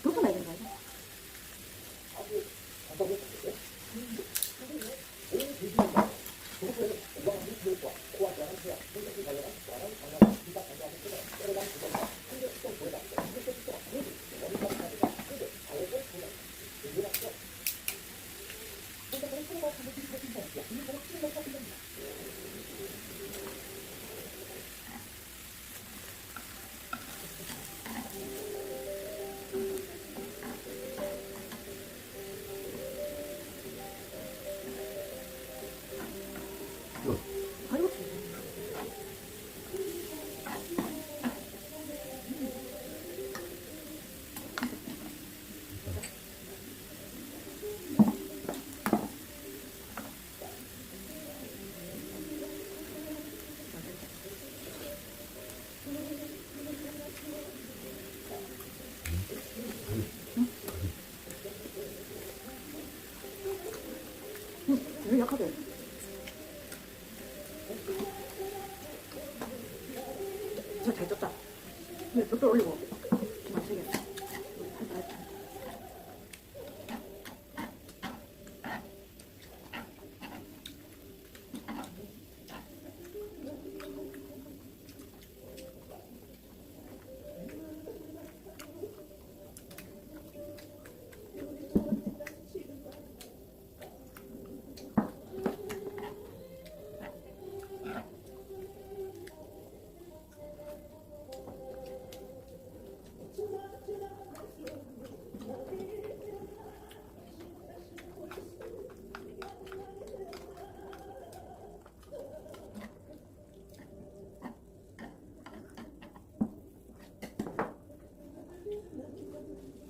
그것도 말된 거야. 아이고. 왜 약하게? 진짜 잘 쪘다. 근데 벽돌 올리고 좀 세게.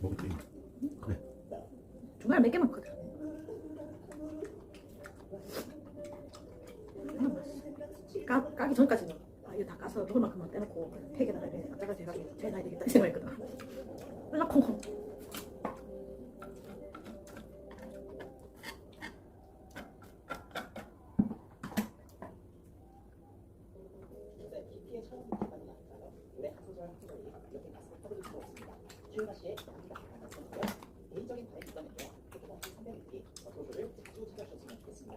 먹지. 그래. 중간에 몇 개 먹거든. 까기 전까지는 이거 다 까서 먹을 만큼만 떼놓고 팩에다가 이렇게 갖다가 제가 재놔야 되겠다 이 생각했거든. 그래서 콩콩. 최윤아 씨의 연기가 가능성이고요. 개인적인 바램이 있다면요. 조금씩 선배님들이 도쇼를 자주 찾아주셨으면 좋겠습니다.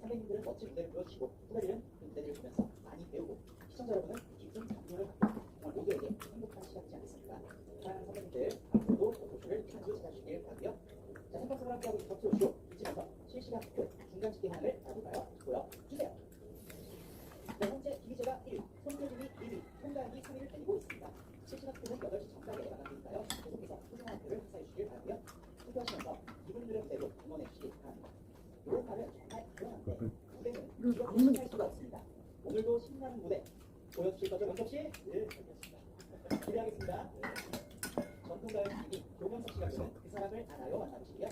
선배님들은 멋진 무대를 보여주시고 후배들은 그 무대를 보면서 많이 배우고 시청자 여러분은 깊은 감동을 받고 정말 모두에게 행복한 시간이지 않겠습니까? 사랑하는 선배님들 앞으로도 도쇼를 자주 찾아주시길 바라고요. 자, 생방송을 함께하고 있는 도쇼 이쯤에서 실시간 투표 중간 집계하를 나볼까요? 보여주세요. 네, 현재 김희재가 1위, 손태진이 2위, 송가인이 3위를 때리고 있습니다. 실시간 투표는 8시 전까지 마감되니까요. 계속해서 소중한 표를 행사해 주시길 바라고요. 투표하시면서 이분들의 무대로 응원해 주시기 바랍니다. 요파는 정말 조용한데 무대는 이렇게 신날 수가 없습니다. 오늘도 신나는 무대 보여주실 거죠, 명석 씨? 네, 알겠습니다. 기대하겠습니다. 전통가요 팀이 조명석 씨가 부른 그 사람을 알아요 만나보시고요.